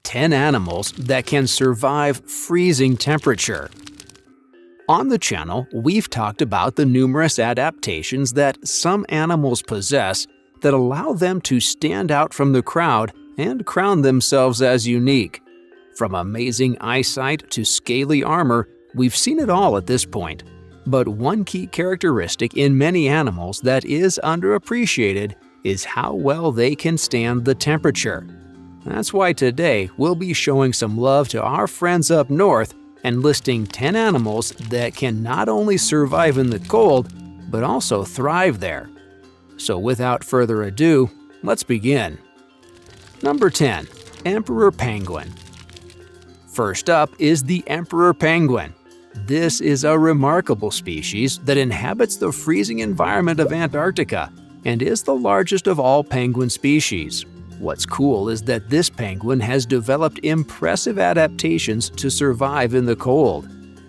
10 animals that can survive freezing temperature. On the channel, we've talked about the numerous adaptations that some animals possess that allow them to stand out from the crowd and crown themselves as unique. From amazing eyesight to scaly armor, we've seen it all at this point. But one key characteristic in many animals that is underappreciated is how well they can stand the temperature. That's why today we'll be showing some love to our friends up north and listing 10 animals that can not only survive in the cold, but also thrive there. So without further ado, let's begin. Number 10. Emperor Penguin. First up is the emperor penguin. This is a remarkable species that inhabits the freezing environment of Antarctica and is the largest of all penguin species. What's cool is that this penguin has developed impressive adaptations to survive in the cold.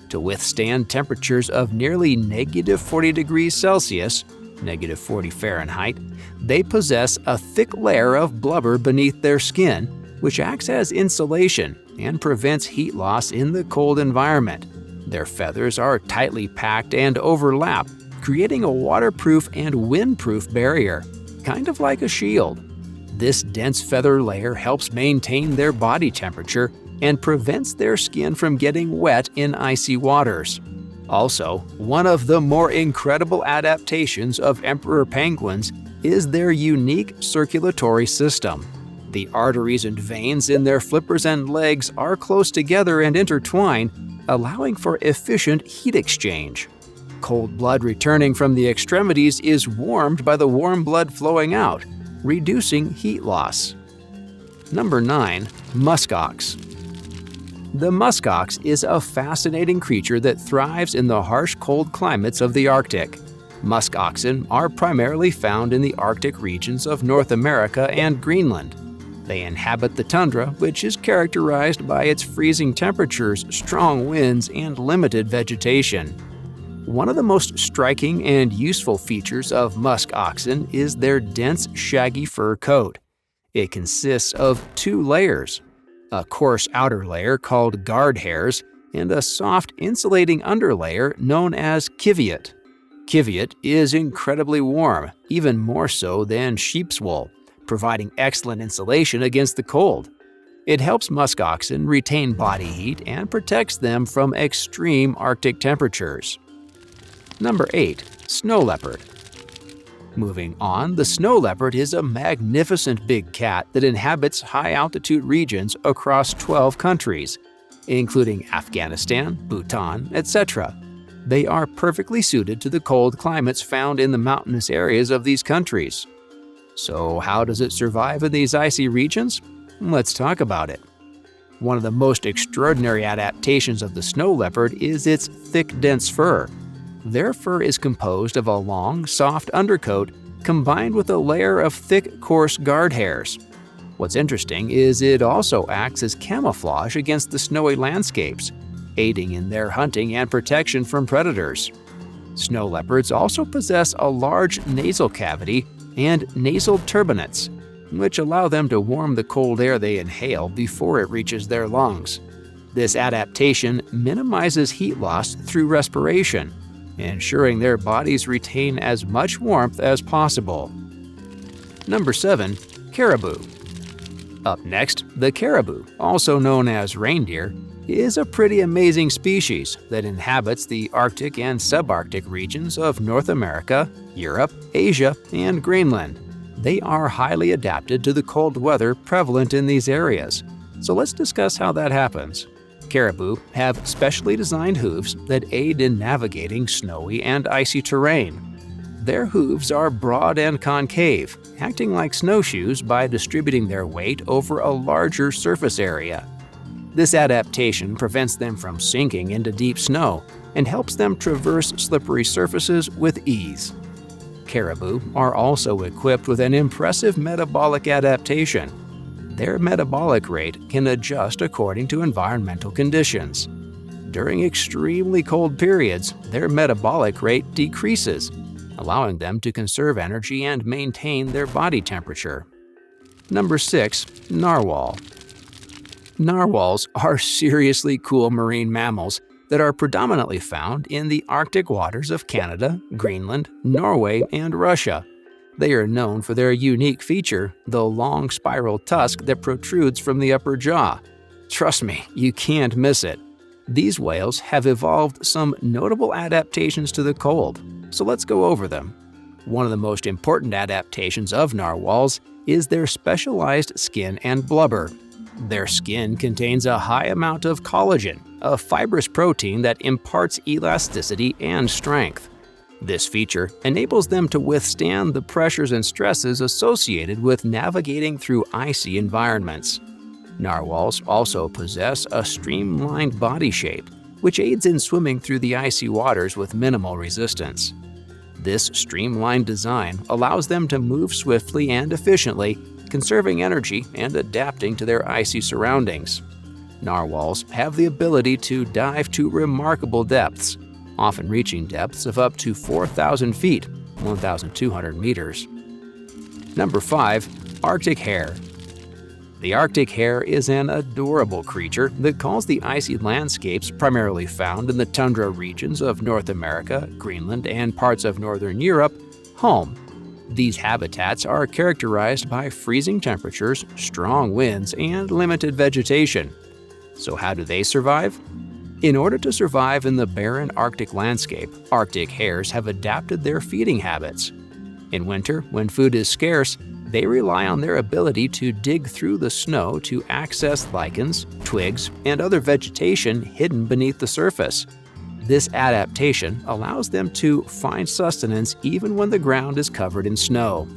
To withstand temperatures of nearly -40 degrees Celsius, -40 Fahrenheit, they possess a thick layer of blubber beneath their skin, which acts as insulation and prevents heat loss in the cold environment. Their feathers are tightly packed and overlap, creating a waterproof and windproof barrier, kind of like a shield. This dense feather layer helps maintain their body temperature and prevents their skin from getting wet in icy waters. Also, one of the more incredible adaptations of emperor penguins is their unique circulatory system. The arteries and veins in their flippers and legs are close together and intertwined, allowing for efficient heat exchange. Cold blood returning from the extremities is warmed by the warm blood flowing out, reducing heat loss. Number 9. Muskox. The muskox is a fascinating creature that thrives in the harsh cold climates of the Arctic. Musk oxen are primarily found in the Arctic regions of North America and Greenland. They inhabit the tundra, which is characterized by its freezing temperatures, strong winds, and limited vegetation. One of the most striking and useful features of musk oxen is their dense, shaggy fur coat. It consists of 2 layers, a coarse outer layer called guard hairs and a soft, insulating underlayer known as civet. Civet is incredibly warm, even more so than sheep's wool, providing excellent insulation against the cold. It helps musk oxen retain body heat and protects them from extreme Arctic temperatures. Number 8. Snow leopard. Moving on, the snow leopard is a magnificent big cat that inhabits high-altitude regions across 12 countries, including Afghanistan, Bhutan, etc. They are perfectly suited to the cold climates found in the mountainous areas of these countries. So how does it survive in these icy regions? Let's talk about it. One of the most extraordinary adaptations of the snow leopard is its thick, dense fur. Their fur is composed of a long, soft undercoat combined with a layer of thick, coarse guard hairs. What's interesting is it also acts as camouflage against the snowy landscapes, aiding in their hunting and protection from predators. Snow leopards also possess a large nasal cavity and nasal turbinates, which allow them to warm the cold air they inhale before it reaches their lungs. This adaptation minimizes heat loss through respiration, ensuring their bodies retain as much warmth as possible. Number 7. Caribou. Up next, the caribou, also known as reindeer, is a pretty amazing species that inhabits the Arctic and subarctic regions of North America, Europe, Asia, and Greenland. They are highly adapted to the cold weather prevalent in these areas. So let's discuss how that happens. Caribou have specially designed hooves that aid in navigating snowy and icy terrain. Their hooves are broad and concave, acting like snowshoes by distributing their weight over a larger surface area. This adaptation prevents them from sinking into deep snow and helps them traverse slippery surfaces with ease. Caribou are also equipped with an impressive metabolic adaptation. Their metabolic rate can adjust according to environmental conditions. During extremely cold periods, their metabolic rate decreases, allowing them to conserve energy and maintain their body temperature. Number 6. Narwhal. Narwhals are seriously cool marine mammals that are predominantly found in the Arctic waters of Canada, Greenland, Norway, and Russia. They are known for their unique feature, the long spiral tusk that protrudes from the upper jaw. Trust me, you can't miss it. These whales have evolved some notable adaptations to the cold, so let's go over them. One of the most important adaptations of narwhals is their specialized skin and blubber. Their skin contains a high amount of collagen, a fibrous protein that imparts elasticity and strength. This feature enables them to withstand the pressures and stresses associated with navigating through icy environments. Narwhals also possess a streamlined body shape, which aids in swimming through the icy waters with minimal resistance. This streamlined design allows them to move swiftly and efficiently, conserving energy and adapting to their icy surroundings. Narwhals have the ability to dive to remarkable depths, often reaching depths of up to 4,000 feet, 1,200 meters. Number 5. Arctic hare. The Arctic hare is an adorable creature that calls the icy landscapes primarily found in the tundra regions of North America, Greenland, and parts of Northern Europe home. These habitats are characterized by freezing temperatures, strong winds, and limited vegetation. So how do they survive? In order to survive in the barren Arctic landscape, Arctic hares have adapted their feeding habits. In winter, when food is scarce, they rely on their ability to dig through the snow to access lichens, twigs, and other vegetation hidden beneath the surface. This adaptation allows them to find sustenance even when the ground is covered in snow.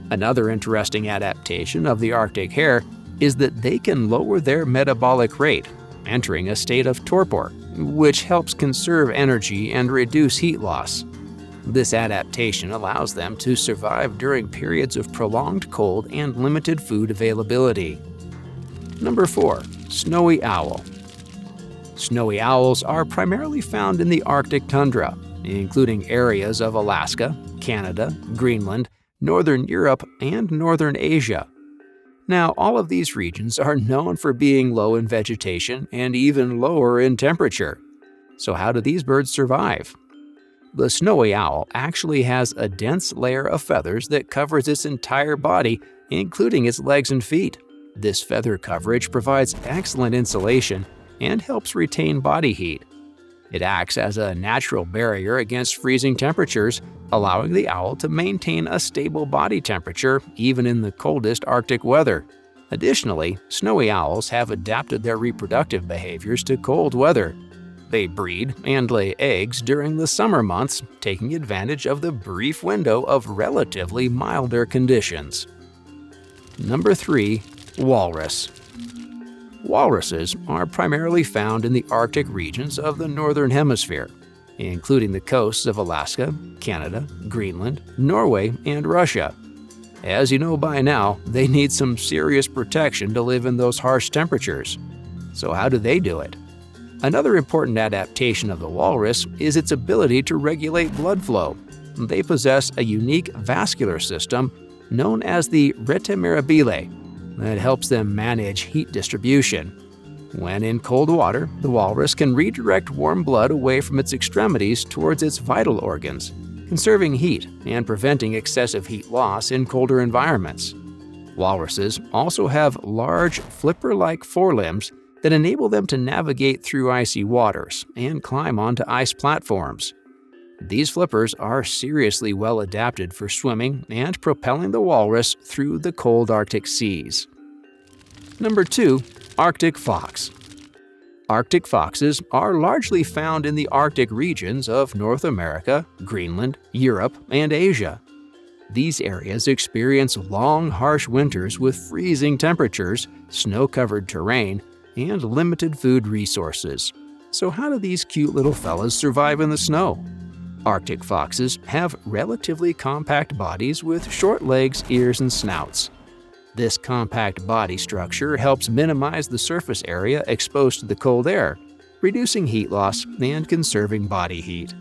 Another interesting adaptation of the Arctic hare is that they can lower their metabolic rate, entering a state of torpor, which helps conserve energy and reduce heat loss. This adaptation allows them to survive during periods of prolonged cold and limited food availability. Number 4. Snowy owl. Snowy owls are primarily found in the Arctic tundra, including areas of Alaska, Canada, Greenland, Northern Europe, and Northern Asia. Now, all of these regions are known for being low in vegetation and even lower in temperature. So how do these birds survive? The snowy owl actually has a dense layer of feathers that covers its entire body, including its legs and feet. This feather coverage provides excellent insulation and helps retain body heat. It acts as a natural barrier against freezing temperatures, allowing the owl to maintain a stable body temperature even in the coldest Arctic weather. Additionally, snowy owls have adapted their reproductive behaviors to cold weather. They breed and lay eggs during the summer months, taking advantage of the brief window of relatively milder conditions. Number 3. Walrus. Walruses are primarily found in the Arctic regions of the Northern Hemisphere, including the coasts of Alaska, Canada, Greenland, Norway, and Russia. As you know by now, they need some serious protection to live in those harsh temperatures. So how do they do it? Another important adaptation of the walrus is its ability to regulate blood flow. They possess a unique vascular system known as the rete mirabile that helps them manage heat distribution. When in cold water, the walrus can redirect warm blood away from its extremities towards its vital organs, conserving heat and preventing excessive heat loss in colder environments. Walruses also have large, flipper-like forelimbs that enable them to navigate through icy waters and climb onto ice platforms. These flippers are seriously well adapted for swimming and propelling the walrus through the cold Arctic seas. Number 2. Arctic fox. Arctic foxes are largely found in the Arctic regions of North America, Greenland, Europe, and Asia. These areas experience long, harsh winters with freezing temperatures, snow-covered terrain, and limited food resources. So how do these cute little fellas survive in the snow? Arctic foxes have relatively compact bodies with short legs, ears, and snouts. This compact body structure helps minimize the surface area exposed to the cold air, reducing heat loss and conserving body heat.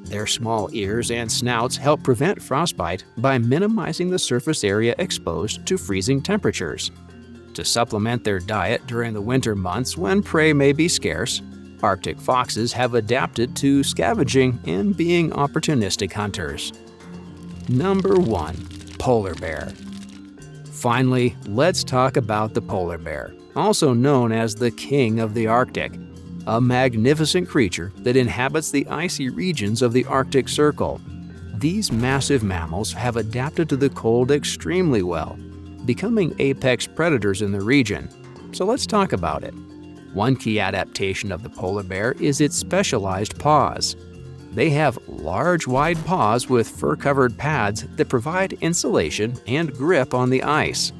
Their small ears and snouts help prevent frostbite by minimizing the surface area exposed to freezing temperatures. To supplement their diet during the winter months when prey may be scarce, Arctic foxes have adapted to scavenging and being opportunistic hunters. Number 1. Polar bear. Finally, let's talk about the polar bear, also known as the king of the Arctic, a magnificent creature that inhabits the icy regions of the Arctic Circle. These massive mammals have adapted to the cold extremely well, becoming apex predators in the region. So let's talk about it. One key adaptation of the polar bear is its specialized paws. They have large, wide paws with fur-covered pads that provide insulation and grip on the ice.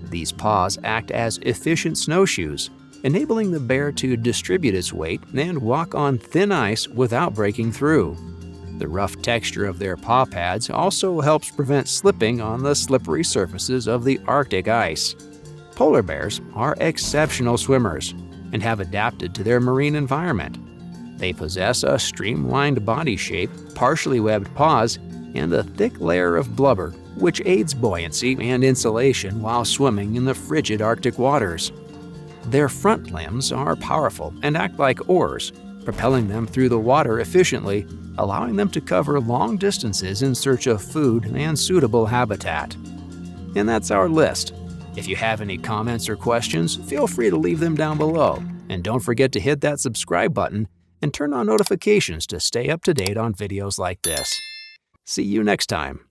These paws act as efficient snowshoes, enabling the bear to distribute its weight and walk on thin ice without breaking through. The rough texture of their paw pads also helps prevent slipping on the slippery surfaces of the Arctic ice. Polar bears are exceptional swimmers and have adapted to their marine environment. They possess a streamlined body shape, partially webbed paws, and a thick layer of blubber, which aids buoyancy and insulation while swimming in the frigid Arctic waters. Their front limbs are powerful and act like oars, propelling them through the water efficiently, allowing them to cover long distances in search of food and suitable habitat. And that's our list. If you have any comments or questions, feel free to leave them down below. And don't forget to hit that subscribe button and turn on notifications to stay up to date on videos like this. See you next time.